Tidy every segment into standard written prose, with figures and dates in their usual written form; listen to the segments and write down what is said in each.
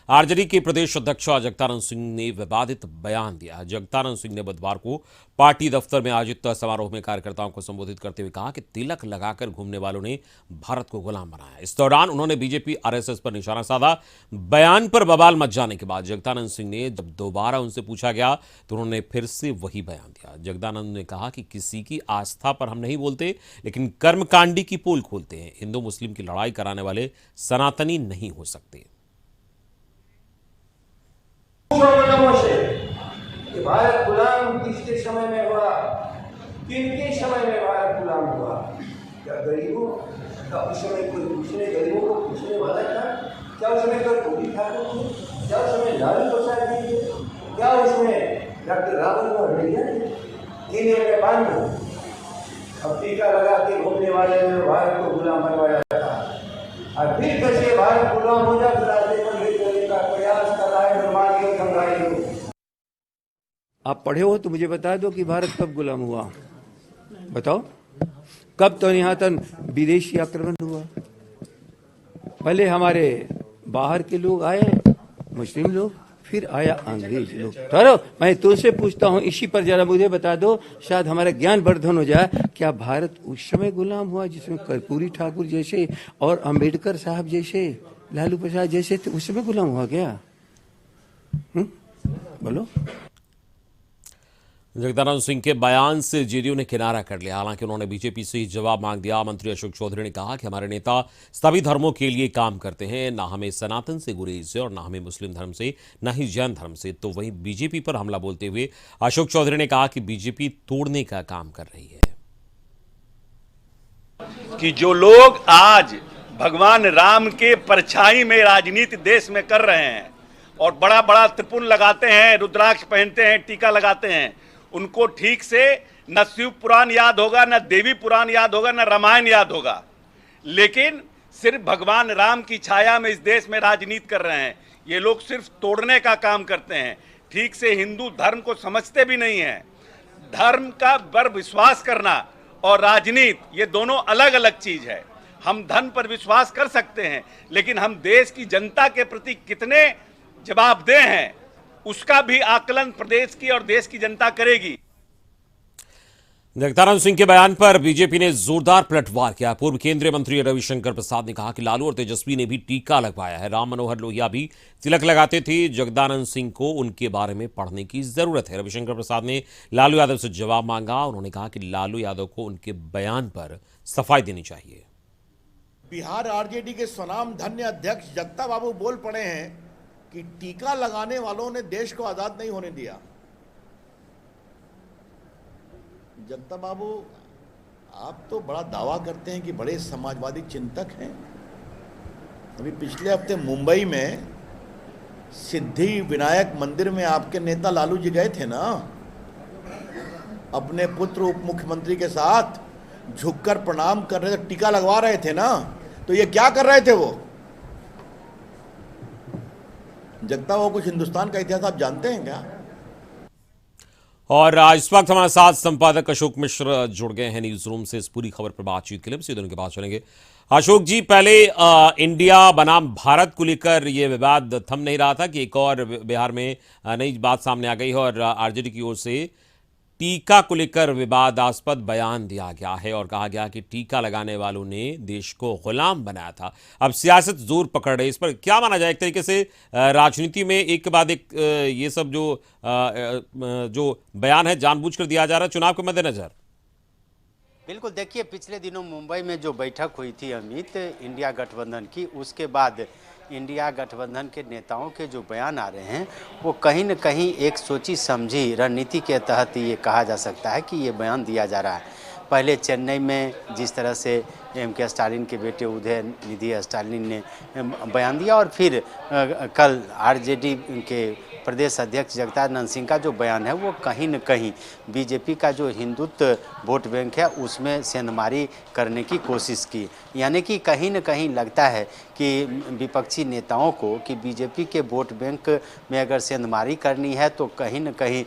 RJD के प्रदेश अध्यक्ष जगदानंद सिंह ने विवादित बयान दिया। जगदानंद सिंह ने बुधवार को पार्टी दफ्तर में आयोजित समारोह में कार्यकर्ताओं को संबोधित करते हुए कहा कि तिलक लगाकर घूमने वालों ने भारत को गुलाम बनाया। इस दौरान उन्होंने बीजेपी आरएसएस पर निशाना साधा। बयान पर बवाल मच जाने के बाद जगदानंद सिंह ने जब दोबारा उनसे पूछा गया तो उन्होंने फिर से वही बयान दिया। जगदानंद ने कहा कि किसी की आस्था पर हम नहीं बोलते, लेकिन कर्मकांडी की पोल खोलते हैं। हिंदू मुस्लिम की लड़ाई कराने वाले सनातनी नहीं हो सकते। कि भारत गुलाम किसके समय में हुआ, किनके समय में भारत गुलाम हुआ? क्या गरीबों का उस समय कोई पूछने, गरीबों को पूछने वाला था? क्या उसमें कोई गोली ठाकुर थे? क्या उसमें लालू प्रसाद जी थे? क्या उसमें डॉक्टर रावत और भैया थे? जिन्हें में बंद अब टीका लगा के घूमने वाले ने भारत को गुलाम बनवाया था। और फिर कैसे भारत गुलाम हो जाए रास्ते पर ले जाने का प्रयास कर रहा है निर्माण गंगाई लोग। आप पढ़े हो तो मुझे बता दो कि भारत कब गुलाम हुआ, बताओ कब? तो यहाँ तक विदेशी आक्रमण हुआ। पहले हमारे बाहर के लोग आए, मुस्लिम लोग, फिर आया अंग्रेज लोग। ठहरो, मैं तुमसे पूछता हूँ, इसी पर जरा मुझे बता दो, शायद हमारा ज्ञान वर्धन हो जाए। क्या भारत उस समय गुलाम हुआ जिसमें कर्पूरी ठाकुर जैसे और अंबेडकर साहब जैसे, लालू प्रसाद जैसे थे, उस समय गुलाम हुआ क्या? बोलो। जगदानंद सिंह के बयान से जेडीयू ने किनारा कर लिया। हालांकि उन्होंने बीजेपी से ही जवाब मांग दिया। मंत्री अशोक चौधरी ने कहा कि हमारे नेता सभी धर्मों के लिए काम करते हैं, ना हमें सनातन से गुरेज है और ना हमें मुस्लिम धर्म से, ना ही जैन धर्म से। तो वहीं बीजेपी पर हमला बोलते हुए अशोक चौधरी ने कहा कि बीजेपी तोड़ने का काम कर रही है। कि जो लोग आज भगवान राम के परछाई में राजनीति देश में कर रहे हैं और बड़ा बड़ा त्रिपुर लगाते हैं, रुद्राक्ष पहनते हैं, टीका लगाते हैं, उनको ठीक से न शिव पुराण याद होगा, न देवी पुराण याद होगा, न रामायण याद होगा, लेकिन सिर्फ भगवान राम की छाया में इस देश में राजनीति कर रहे हैं। ये लोग सिर्फ तोड़ने का काम करते हैं, ठीक से हिंदू धर्म को समझते भी नहीं हैं। धर्म का पर विश्वास करना और राजनीति ये दोनों अलग अलग चीज है। हम धन पर विश्वास कर सकते हैं, लेकिन हम देश की जनता के प्रति कितने जवाबदेह हैं उसका भी आकलन प्रदेश की और देश की जनता करेगी। जगदानंद सिंह के बयान पर बीजेपी ने जोरदार पलटवार किया। पूर्व केंद्रीय मंत्री रविशंकर प्रसाद ने कहा कि लालू और तेजस्वी ने भी टीका लगवाया है, राम मनोहर लोहिया भी तिलक लगाते थे। जगदानंद सिंह को उनके बारे में पढ़ने की जरूरत है। रविशंकर प्रसाद ने लालू यादव से जवाब मांगा। उन्होंने कहा कि लालू यादव को उनके बयान पर सफाई देनी चाहिए। बिहार आरजेडी के स्वनाम धन्य अध्यक्ष जगता बाबू बोल पड़े हैं कि टीका लगाने वालों ने देश को आजाद नहीं होने दिया। जगता बाबू, आप तो बड़ा दावा करते हैं कि बड़े समाजवादी चिंतक हैं। अभी पिछले हफ्ते मुंबई में सिद्धि विनायक मंदिर में आपके नेता लालू जी गए थे ना, अपने पुत्र उप मुख्यमंत्री के साथ झुककर प्रणाम कर रहे थे, टीका लगवा रहे थे ना। तो ये क्या कर रहे थे वो? जगता वो कुछ हिंदुस्तान का इतिहास आप जानते हैं क्या? और इस वक्त हमारे साथ संपादक अशोक मिश्र जुड़ गए हैं न्यूज रूम से। इस पूरी खबर पर बातचीत के लिए सीधे उनके पास चलेंगे। अशोक जी, पहले इंडिया बनाम भारत को लेकर यह विवाद थम नहीं रहा था कि एक और बिहार में नई बात सामने आ गई है और आरजेडी की ओर से टीका को लेकर विवादास्पद बयान दिया गया है और कहा गया कि टीका लगाने वालों ने देश को गुलाम बनाया था। अब सियासत जोर पकड़ रही है। इस पर क्या माना जाए? एक तरीके से राजनीति में एक के बाद एक ये सब जो बयान है जानबूझकर दिया जा रहा है चुनाव के मद्देनजर। बिल्कुल, देखिए पिछले दिनों मुंबई में जो बैठक हुई थी अमित, इंडिया गठबंधन की, उसके बाद इंडिया गठबंधन के नेताओं के जो बयान आ रहे हैं वो कहीं न कहीं एक सोची समझी रणनीति के तहत ये कहा जा सकता है कि ये बयान दिया जा रहा है। पहले चेन्नई में जिस तरह से एम.के. स्टालिन के बेटे उदयनिधि स्टालिन ने बयान दिया और फिर कल आरजेडी के प्रदेश अध्यक्ष जगदानंद सिंह का जो बयान है वो कहीं न कहीं बीजेपी का जो हिंदुत्व वोट बैंक है उसमें सेंधमारी करने की कोशिश की। यानी कि कहीं न कहीं लगता है कि विपक्षी नेताओं को कि बीजेपी के वोट बैंक में अगर सेंधमारी करनी है तो कहीं न कहीं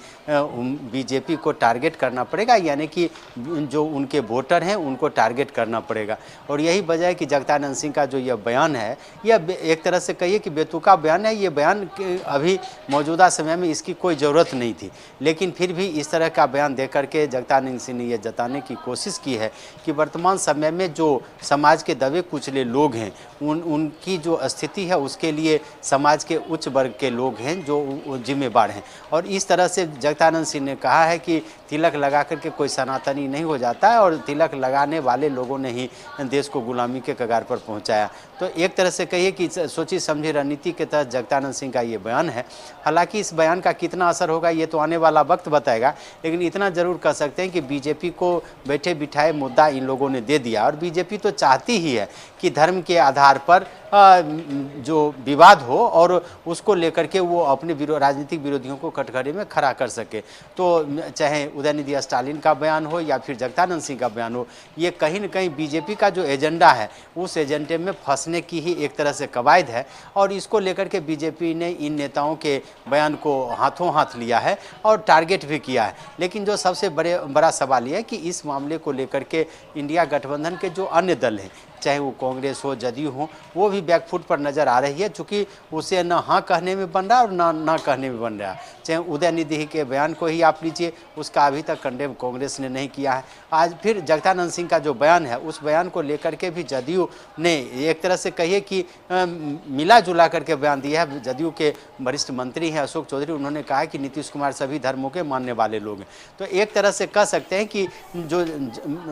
बीजेपी को टारगेट करना पड़ेगा, यानी कि जो उनके वोटर हैं उनको टारगेट करना पड़ेगा। और यही वजह है कि जगदानंद सिंह का जो यह बयान है, यह एक तरह से कहिए कि बेतुका बयान है। ये बयान अभी मौजूदा समय में इसकी कोई ज़रूरत नहीं थी, लेकिन फिर भी इस तरह का बयान दे करके जगदानंद सिंह ने यह जताने की कोशिश की है कि वर्तमान समय में जो समाज के दबे कुचले लोग हैं उनकी जो स्थिति है उसके लिए समाज के उच्च वर्ग के लोग हैं जो जिम्मेवार हैं। और इस तरह से जगदानंद सिंह ने कहा है कि तिलक लगा करके कोई सनातनी नहीं हो जाता है और तिलक लगाने वाले लोगों ने ही देश को गुलामी के कगार पर पहुंचाया। तो एक तरह से कहिए कि सोची समझी रणनीति के तहत जगदानंद सिंह का ये बयान है। हालांकि इस बयान का कितना असर होगा ये तो आने वाला वक्त बताएगा, लेकिन इतना जरूर कह सकते हैं कि बीजेपी को बैठे बिठाए मुद्दा इन लोगों ने दे दिया। और बीजेपी तो चाहती ही है कि धर्म के आधार पर जो विवाद हो और उसको लेकर के वो अपने राजनीतिक विरोधियों को कटघरे में खड़ा कर सके। तो चाहे उदयनिधि स्टालिन का बयान हो या फिर जगदानंद सिंह का बयान हो, ये कहीं न कहीं बीजेपी का जो एजेंडा है उस एजेंडे में फंसने की ही एक तरह से कवायद है। और इसको लेकर के बीजेपी ने इन नेताओं के बयान को हाथों हाथ लिया है और टारगेट भी किया है। लेकिन जो सबसे बड़ा सवाल ये है कि इस मामले को लेकर के इंडिया गठबंधन के जो अन्य दल हैं, चाहे वो कांग्रेस हो, जदयू हो, वो भी बैकफुट पर नज़र आ रही है, चूँकि उसे न हाँ कहने में बन रहा है और ना कहने में बन रहा है। चाहे उदयनिधि के बयान को ही आप लीजिए, उसका अभी तक कंडेम कांग्रेस ने नहीं किया है। आज फिर जगदानंद सिंह का जो बयान है उस बयान को लेकर के भी जदयू ने एक तरह से कहिए कि मिला जुला करके बयान दिया है। जदयू के वरिष्ठ मंत्री हैं अशोक चौधरी, उन्होंने कहा है कि नीतीश कुमार सभी धर्मों के मानने वाले लोग हैं। तो एक तरह से कह सकते हैं कि जो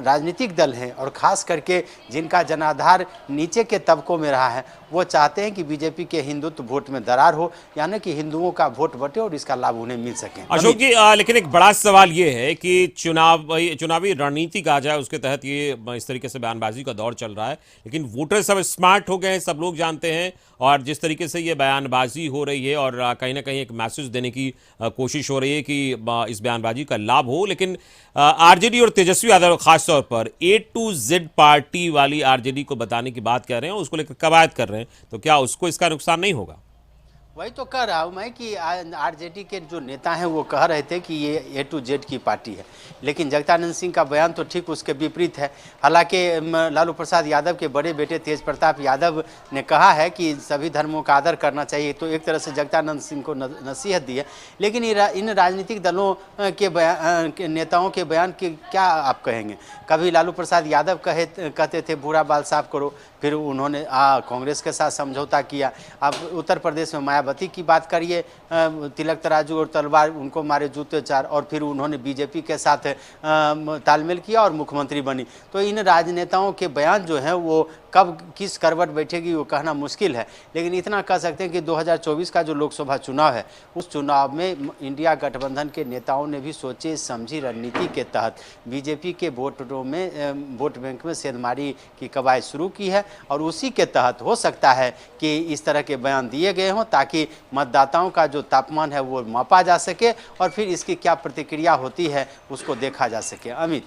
राजनीतिक दल हैं और ख़ास करके जिनका जनाधार नीचे के तबकों में रहा है, वो चाहते हैं कि बीजेपी के हिंदुत्व वोट में दरार हो, यानी कि हिंदुओं का वोट बटे और इसका लाभ उन्हें मिल सके। अशोक जी, लेकिन एक बड़ा सवाल ये है कि चुनावी रणनीति कहा जाए उसके तहत ये इस तरीके से बयानबाजी का दौर चल रहा है, लेकिन वोटर सब स्मार्ट हो गए हैं, सब लोग जानते हैं। और जिस तरीके से ये बयानबाजी हो रही है और कहीं ना कहीं एक मैसेज देने की कोशिश हो रही है कि इस बयानबाजी का लाभ हो, लेकिन आरजेडी और तेजस्वी यादव खासतौर पर A to Z पार्टी वाली आरजेडी को बताने की बात कर रहे हैं, उसको लेकर कवायद कर रहे हैं, तो क्या उसको इसका नुकसान नहीं होगा? वही तो कह रहा हूँ मैं कि आरजेडी के जो नेता हैं वो कह रहे थे कि ये A to Z की पार्टी है, लेकिन जगदानंद सिंह का बयान तो ठीक उसके विपरीत है। हालांकि लालू प्रसाद यादव के बड़े बेटे तेज प्रताप यादव ने कहा है कि सभी धर्मों का आदर करना चाहिए, तो एक तरह से जगदानंद सिंह को नसीहत दी है। लेकिन इन राजनीतिक दलों के नेताओं के बयान के क्या आप कहेंगे? कभी लालू प्रसाद यादव कहते थे बूढ़ा बाल साफ करो, फिर उन्होंने कांग्रेस के साथ समझौता किया। अब उत्तर प्रदेश में मायावती की बात करिए, तिलक तराजू और तलवार, उनको मारे जूते चार, और फिर उन्होंने बीजेपी के साथ तालमेल किया और मुख्यमंत्री बनी। तो इन राजनेताओं के बयान जो हैं वो कब किस करवट बैठेगी वो कहना मुश्किल है, लेकिन इतना कह सकते हैं कि 2024 का जो लोकसभा चुनाव है उस चुनाव में इंडिया गठबंधन के नेताओं ने भी सोचे समझी रणनीति के तहत बीजेपी के वोट बैंक में सेंधमारी की कवायद शुरू की है। और उसी के तहत हो सकता है कि इस तरह के बयान दिए गए हों ताकि मतदाताओं का जो तापमान है वो मापा जा सके और फिर इसकी क्या प्रतिक्रिया होती है उसको देखा जा सके। अमित।